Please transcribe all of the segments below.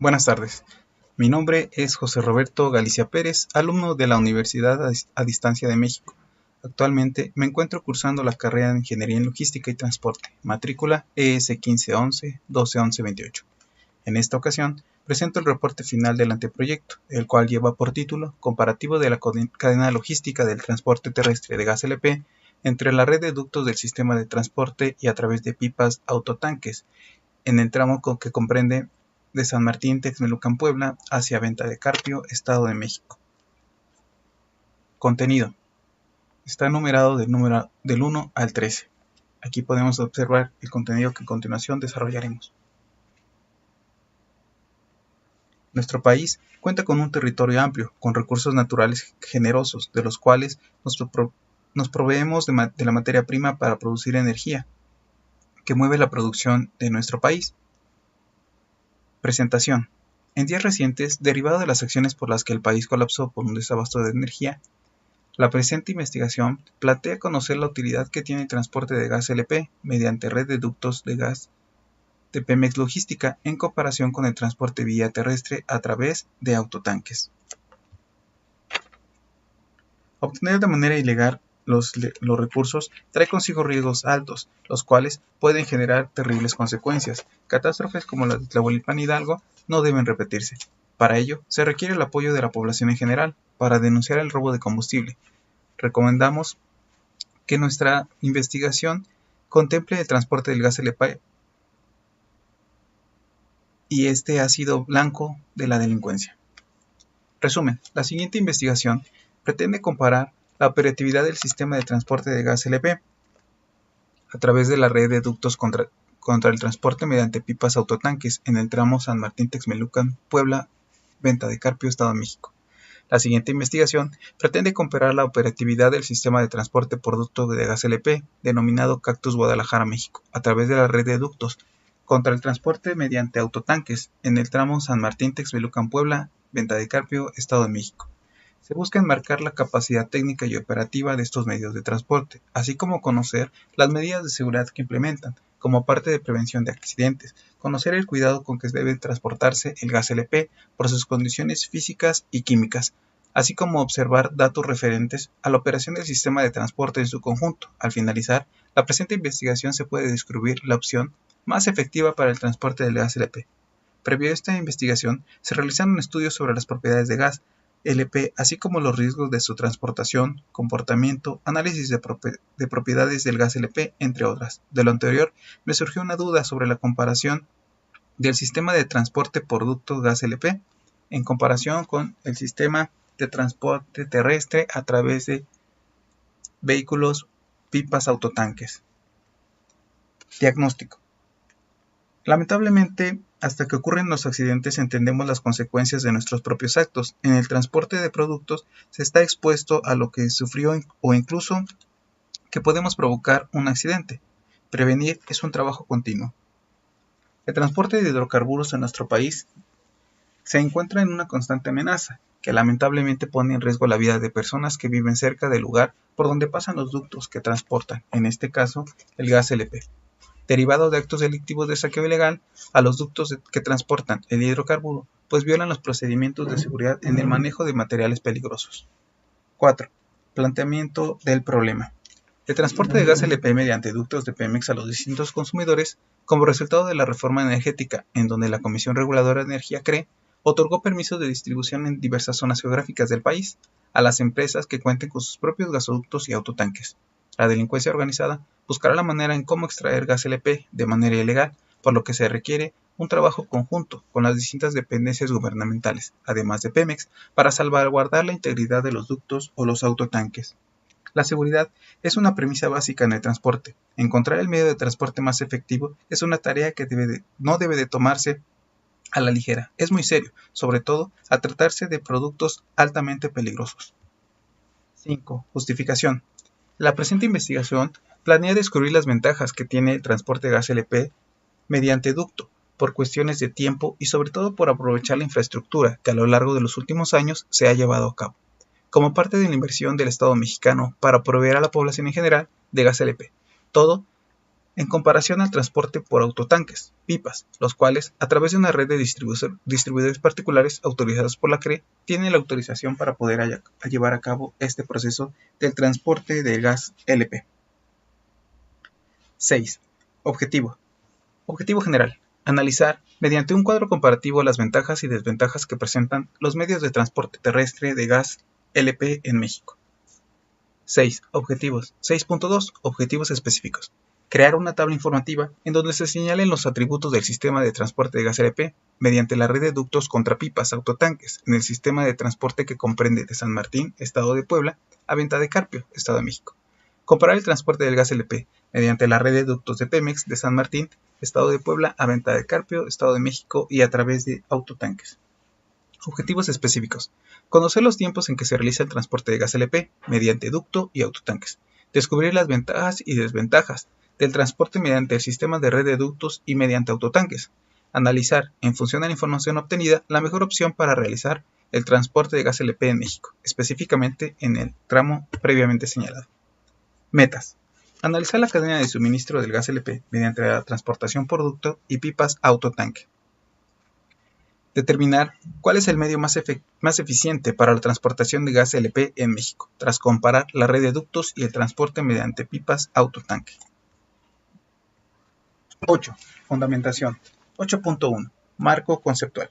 Buenas tardes, mi nombre es José Roberto Galicia Pérez, alumno de la Universidad a Distancia de México. Actualmente me encuentro cursando la carrera de Ingeniería en Logística y Transporte, matrícula ES 1511-121128. En esta ocasión, presento el reporte final del anteproyecto, el cual lleva por título Comparativo de la cadena logística del transporte terrestre de gas LP entre la red de ductos del sistema de transporte y a través de pipas autotanques, en el tramo que comprende de San Martín Texmelucan, Puebla, hacia Venta de Carpio, Estado de México. Contenido. Está numerado del 1 al 13. Aquí podemos observar el contenido que a continuación desarrollaremos. Nuestro país cuenta con un territorio amplio, con recursos naturales generosos, de los cuales nos proveemos de la materia prima para producir energía, que mueve la producción de nuestro país. Presentación. En días recientes, derivado de las acciones por las que el país colapsó por un desabasto de energía, la presente investigación plantea conocer la utilidad que tiene el transporte de gas LP mediante red de ductos de gas de Pemex Logística en comparación con el transporte vía terrestre a través de autotanques. Obtener de manera ilegal los recursos trae consigo riesgos altos, los cuales pueden generar terribles consecuencias. Catástrofes como la de Tlahuelilpan Hidalgo no deben repetirse. Para ello, se requiere el apoyo de la población en general para denunciar el robo de combustible. Recomendamos que nuestra investigación contemple el transporte del gas LP y este ha sido blanco de la delincuencia. Resumen, la siguiente investigación pretende comparar la operatividad del sistema de transporte de gas LP a través de la red de ductos contra el transporte mediante pipas autotanques en el tramo San Martín Texmelucan, Puebla, Venta de Carpio, Estado de México. La siguiente investigación pretende comparar la operatividad del sistema de transporte por ducto de gas LP, denominado Cactus Guadalajara, México, a través de la red de ductos contra el transporte mediante autotanques en el tramo San Martín Texmelucan, Puebla, Venta de Carpio, Estado de México. Se busca enmarcar la capacidad técnica y operativa de estos medios de transporte, así como conocer las medidas de seguridad que implementan, como parte de prevención de accidentes, conocer el cuidado con que debe transportarse el gas LP por sus condiciones físicas y químicas, así como observar datos referentes a la operación del sistema de transporte en su conjunto. Al finalizar, la presente investigación se puede describir la opción más efectiva para el transporte del gas LP. Previo a esta investigación, se realizaron estudios sobre las propiedades de gas LP, así como los riesgos de su transportación, comportamiento, análisis de propiedades del gas LP, entre otras. De lo anterior, me surgió una duda sobre la comparación del sistema de transporte por ducto gas LP en comparación con el sistema de transporte terrestre a través de vehículos pipas autotanques. Diagnóstico. Lamentablemente, hasta que ocurren los accidentes entendemos las consecuencias de nuestros propios actos. En el transporte de productos se está expuesto a lo que sufrió o incluso que podemos provocar un accidente. Prevenir es un trabajo continuo. El transporte de hidrocarburos en nuestro país se encuentra en una constante amenaza, que lamentablemente pone en riesgo la vida de personas que viven cerca del lugar por donde pasan los ductos que transportan, en este caso, el gas LP. Derivado de actos delictivos de saqueo ilegal a los ductos que transportan el hidrocarburo, pues violan los procedimientos de seguridad en el manejo de materiales peligrosos. 4. Planteamiento del problema. El transporte de gas LP mediante ductos de Pemex a los distintos consumidores, como resultado de la reforma energética, en donde la Comisión Reguladora de Energía CRE otorgó permisos de distribución en diversas zonas geográficas del país a las empresas que cuenten con sus propios gasoductos y autotanques. La delincuencia organizada buscará la manera en cómo extraer gas LP de manera ilegal, por lo que se requiere un trabajo conjunto con las distintas dependencias gubernamentales, además de Pemex, para salvaguardar la integridad de los ductos o los autotanques. La seguridad es una premisa básica en el transporte. Encontrar el medio de transporte más efectivo es una tarea que no debe de tomarse a la ligera. Es muy serio, sobre todo al tratarse de productos altamente peligrosos. 5. Justificación. La presente investigación planea descubrir las ventajas que tiene el transporte de gas LP mediante ducto, por cuestiones de tiempo y sobre todo por aprovechar la infraestructura que a lo largo de los últimos años se ha llevado a cabo, como parte de la inversión del Estado mexicano para proveer a la población en general de gas LP. Todo en comparación al transporte por autotanques, pipas, los cuales, a través de una red de distribuidores particulares autorizados por la CRE, tienen la autorización para poder llevar a cabo este proceso del transporte de gas LP. 6. Objetivo. Objetivo general. Analizar, mediante un cuadro comparativo, las ventajas y desventajas que presentan los medios de transporte terrestre de gas LP en México. 6. Objetivos. 6.2. Objetivos específicos. Crear una tabla informativa en donde se señalen los atributos del sistema de transporte de gas LP mediante la red de ductos contra pipas autotanques en el sistema de transporte que comprende de San Martín, Estado de Puebla, a Venta de Carpio, Estado de México. Comparar el transporte del gas LP mediante la red de ductos de Pemex de San Martín, Estado de Puebla, a Venta de Carpio, Estado de México y a través de autotanques. Objetivos específicos. Conocer los tiempos en que se realiza el transporte de gas LP mediante ducto y autotanques. Descubrir las ventajas y desventajas del transporte mediante el sistema de red de ductos y mediante autotanques. Analizar, en función de la información obtenida, la mejor opción para realizar el transporte de gas LP en México, específicamente en el tramo previamente señalado. Metas. Analizar la cadena de suministro del gas LP mediante la transportación por ducto y pipas autotanque. Determinar cuál es el medio más eficiente para la transportación de gas LP en México, tras comparar la red de ductos y el transporte mediante pipas autotanque. 8. Fundamentación. 8.1. Marco conceptual.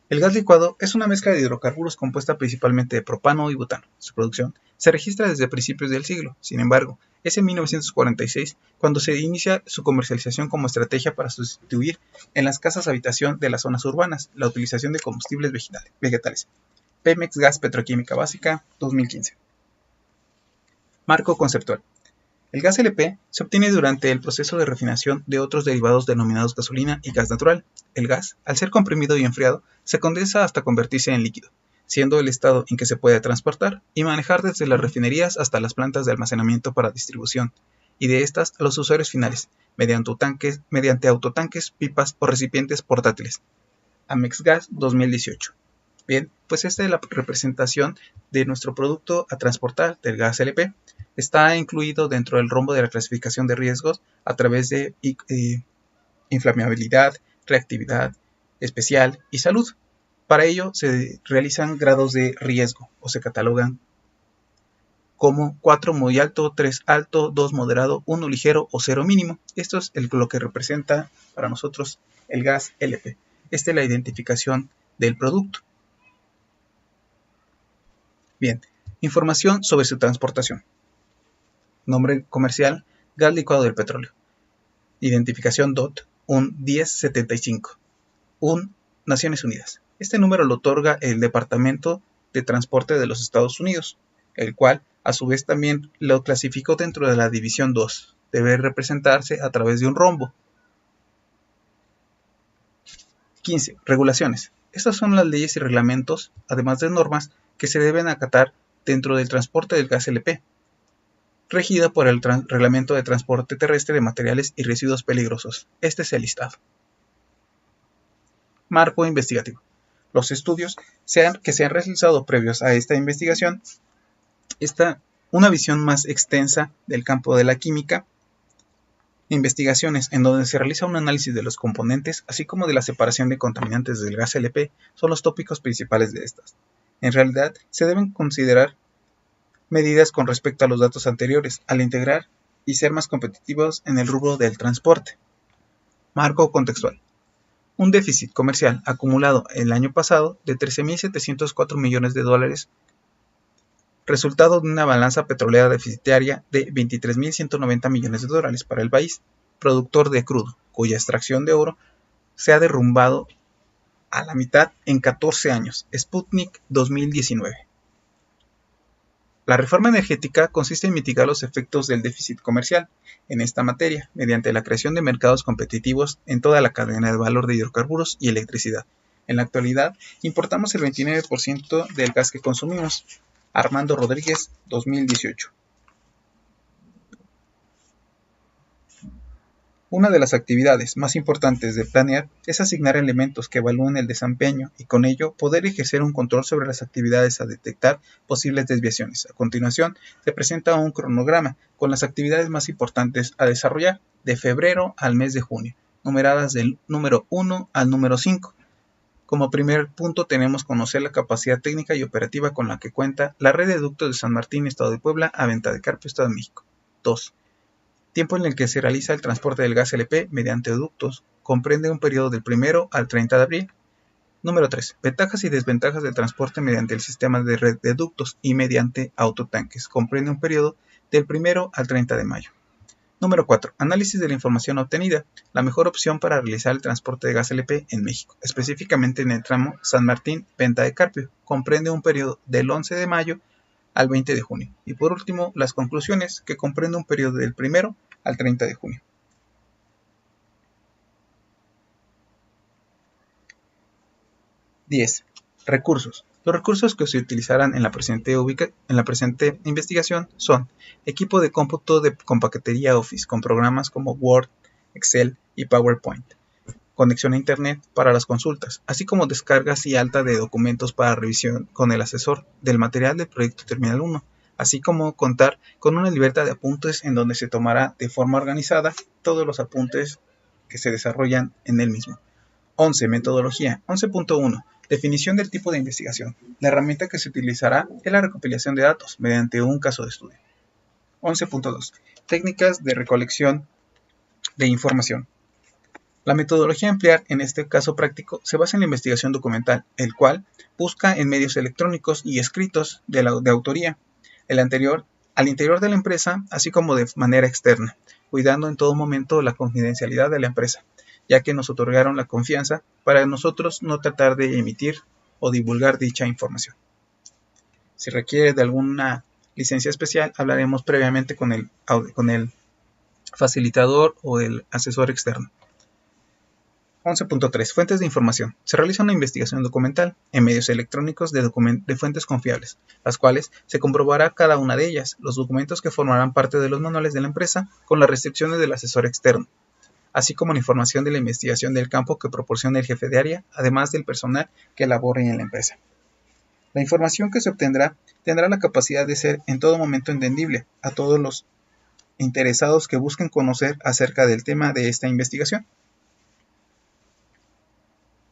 El gas licuado es una mezcla de hidrocarburos compuesta principalmente de propano y butano. Su producción se registra desde principios del siglo. Sin embargo, es en 1946 cuando se inicia su comercialización como estrategia para sustituir en las casas habitación de las zonas urbanas la utilización de combustibles vegetales. Pemex Gas Petroquímica Básica, 2015. Marco conceptual. El gas LP se obtiene durante el proceso de refinación de otros derivados denominados gasolina y gas natural. El gas, al ser comprimido y enfriado, se condensa hasta convertirse en líquido, siendo el estado en que se puede transportar y manejar desde las refinerías hasta las plantas de almacenamiento para distribución, y de estas a los usuarios finales, mediante autotanques, pipas o recipientes portátiles. Amex Gas 2018. Bien, pues esta es la representación de nuestro producto a transportar del gas LP. Está incluido dentro del rombo de la clasificación de riesgos a través de inflamabilidad, reactividad, especial y salud. Para ello se realizan grados de riesgo o se catalogan como 4 muy alto, 3 alto, 2 moderado, 1 ligero o 0 mínimo. Esto es lo que representa para nosotros el gas LP. Esta es la identificación del producto. Bien, información sobre su transportación. Nombre comercial, gas licuado del petróleo. Identificación DOT, un 1075. Naciones Unidas. Este número lo otorga el Departamento de Transporte de los Estados Unidos, el cual a su vez también lo clasificó dentro de la División 2. Debe representarse a través de un rombo. 15. Regulaciones. Estas son las leyes y reglamentos, además de normas, que se deben acatar dentro del transporte del gas LP, regida por el Reglamento de Transporte Terrestre de Materiales y Residuos Peligrosos. Este es el listado. Marco investigativo. Los estudios que se han realizado previos a esta investigación, una visión más extensa del campo de la química, investigaciones en donde se realiza un análisis de los componentes, así como de la separación de contaminantes del gas LP, son los tópicos principales de estas. En realidad, se deben considerar medidas con respecto a los datos anteriores, al integrar y ser más competitivos en el rubro del transporte. Marco contextual. Un déficit comercial acumulado el año pasado de $13.704 millones, resultado de una balanza petrolera deficitaria de $23.190 millones para el país, productor de crudo, cuya extracción de oro se ha derrumbado a la mitad en 14 años. Sputnik 2019. La reforma energética consiste en mitigar los efectos del déficit comercial en esta materia mediante la creación de mercados competitivos en toda la cadena de valor de hidrocarburos y electricidad. En la actualidad, importamos el 29% del gas que consumimos. Armando Rodríguez, 2018. Una de las actividades más importantes de planear es asignar elementos que evalúen el desempeño y con ello poder ejercer un control sobre las actividades a detectar posibles desviaciones. A continuación, se presenta un cronograma con las actividades más importantes a desarrollar de febrero al mes de junio, numeradas del número 1 al número 5. Como primer punto tenemos conocer la capacidad técnica y operativa con la que cuenta la red de ductos de San Martín, Estado de Puebla, a Venta de Carpio, Estado de México. 2. Tiempo en el que se realiza el transporte del gas LP mediante ductos. Comprende un periodo del 1 al 30 de abril. Número 3. Ventajas y desventajas del transporte mediante el sistema de red de ductos y mediante autotanques. Comprende un periodo del 1 al 30 de mayo. Número 4. Análisis de la información obtenida. La mejor opción para realizar el transporte de gas LP en México, específicamente en el tramo San Martín-Venta de Carpio. Comprende un periodo del 11 de mayo al 20 de junio. Y por último, las conclusiones, que comprende un periodo del 1 al 30 de junio. ×10. Recursos. Los recursos que se utilizarán en la presente investigación son equipo de cómputo con paquetería Office con programas como Word, Excel y PowerPoint, conexión a Internet para las consultas, así como descargas y alta de documentos para revisión con el asesor del material del proyecto Terminal 1, así como contar con una libreta de apuntes en donde se tomará de forma organizada todos los apuntes que se desarrollan en el mismo. 11. Metodología. 11.1. Definición del tipo de investigación. La herramienta que se utilizará es la recopilación de datos mediante un caso de estudio. 11.2. Técnicas de recolección de información. La metodología a emplear en este caso práctico se basa en la investigación documental, el cual busca en medios electrónicos y escritos de autoría, al interior de la empresa, así como de manera externa, cuidando en todo momento la confidencialidad de la empresa, ya que nos otorgaron la confianza para nosotros no tratar de emitir o divulgar dicha información. Si requiere de alguna licencia especial, hablaremos previamente con el facilitador o el asesor externo. 11.3. Fuentes de información. Se realiza una investigación documental en medios electrónicos de fuentes confiables, las cuales se comprobará cada una de ellas, los documentos que formarán parte de los manuales de la empresa, con las restricciones del asesor externo, así como la información de la investigación del campo que proporciona el jefe de área, además del personal que labore en la empresa. La información que se obtendrá tendrá la capacidad de ser en todo momento entendible a todos los interesados que busquen conocer acerca del tema de esta investigación.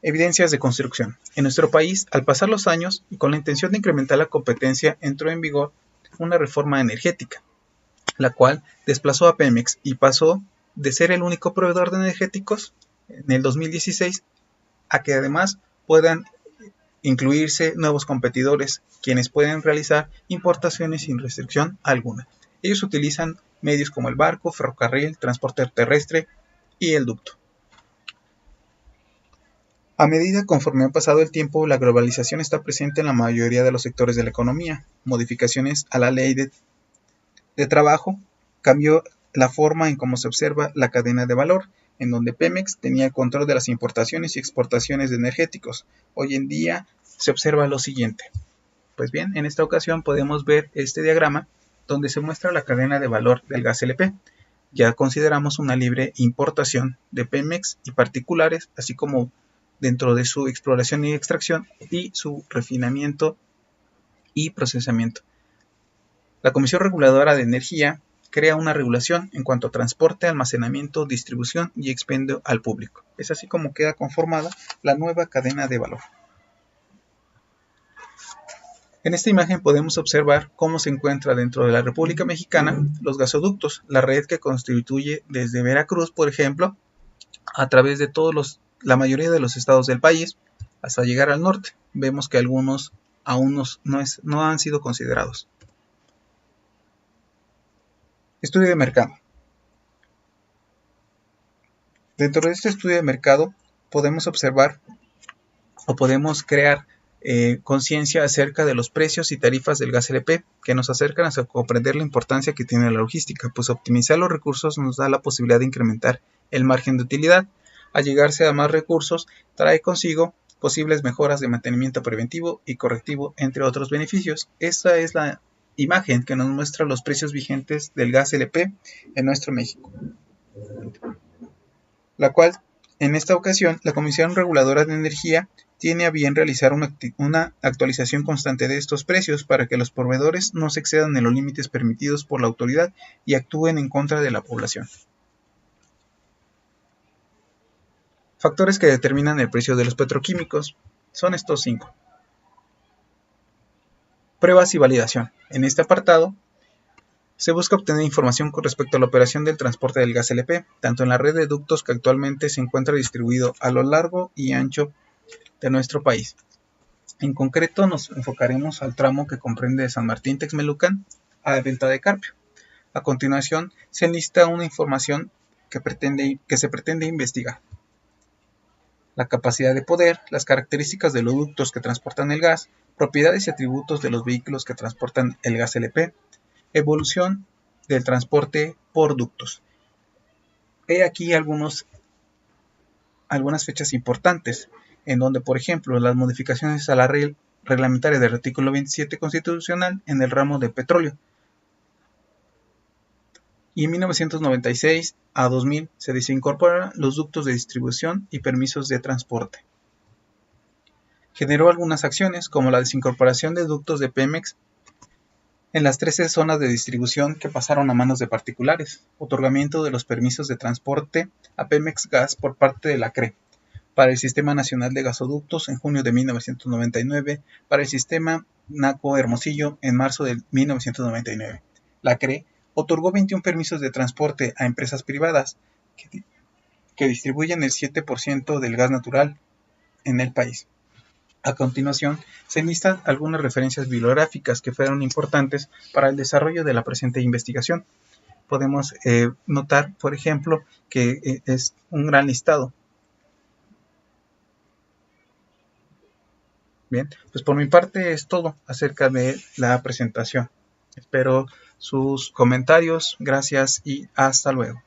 Evidencias de construcción. En nuestro país, al pasar los años y con la intención de incrementar la competencia, entró en vigor una reforma energética, la cual desplazó a Pemex y pasó de ser el único proveedor de energéticos en el 2016 a que además puedan incluirse nuevos competidores, quienes pueden realizar importaciones sin restricción alguna. Ellos utilizan medios como el barco, ferrocarril, transporte terrestre y el ducto. A medida conforme ha pasado el tiempo, la globalización está presente en la mayoría de los sectores de la economía. Modificaciones a la ley de trabajo cambió la forma en cómo se observa la cadena de valor, en donde Pemex tenía el control de las importaciones y exportaciones de energéticos. Hoy en día se observa lo siguiente. Pues bien, en esta ocasión podemos ver este diagrama donde se muestra la cadena de valor del gas LP. Ya consideramos una libre importación de Pemex y particulares, así como dentro de su exploración y extracción y su refinamiento y procesamiento. La Comisión Reguladora de Energía crea una regulación en cuanto a transporte, almacenamiento, distribución y expendio al público. Es así como queda conformada la nueva cadena de valor. En esta imagen podemos observar cómo se encuentra dentro de la República Mexicana los gasoductos, la red que constituye desde Veracruz, por ejemplo, a través de la mayoría de los estados del país hasta llegar al norte. Vemos que algunos aún no han sido considerados. Estudio de mercado. Dentro de este estudio de mercado podemos observar o podemos crear conciencia acerca de los precios y tarifas del gas LP que nos acercan a comprender la importancia que tiene la logística, pues optimizar los recursos nos da la posibilidad de incrementar el margen de utilidad. Al llegarse a más recursos, trae consigo posibles mejoras de mantenimiento preventivo y correctivo, entre otros beneficios. Esta es la imagen que nos muestra los precios vigentes del gas LP en nuestro México. la cual en esta ocasión la Comisión Reguladora de Energía tiene a bien realizar una actualización constante de estos precios para que los proveedores no se excedan en los límites permitidos por la autoridad y actúen en contra de la población. Factores que determinan el precio de los petroquímicos son estos 5. Pruebas y validación. En este apartado se busca obtener información con respecto a la operación del transporte del gas LP, tanto en la red de ductos que actualmente se encuentra distribuido a lo largo y ancho de nuestro país. En concreto nos enfocaremos al tramo que comprende de San Martín Texmelucan a Venta de Carpio. A continuación se enlista una información que se pretende investigar. La capacidad de poder, las características de los ductos que transportan el gas, propiedades y atributos de los vehículos que transportan el gas LP, evolución del transporte por ductos. He aquí algunas fechas importantes, en donde, por ejemplo, las modificaciones a la reglamentaria del artículo 27 constitucional en el ramo de petróleo. Y en 1996 a 2000 se desincorporan los ductos de distribución y permisos de transporte. Generó algunas acciones, como la desincorporación de ductos de Pemex en las 13 zonas de distribución que pasaron a manos de particulares, otorgamiento de los permisos de transporte a Pemex Gas por parte de la CRE, para el Sistema Nacional de Gasoductos en junio de 1999, para el Sistema Naco Hermosillo en marzo de 1999. La CRE otorgó 21 permisos de transporte a empresas privadas que distribuyen el 7% del gas natural en el país. A continuación, se enlistan algunas referencias bibliográficas que fueron importantes para el desarrollo de la presente investigación. Podemos notar, por ejemplo, que es un gran listado. Bien, pues por mi parte es todo acerca de la presentación. Espero sus comentarios. Gracias y hasta luego.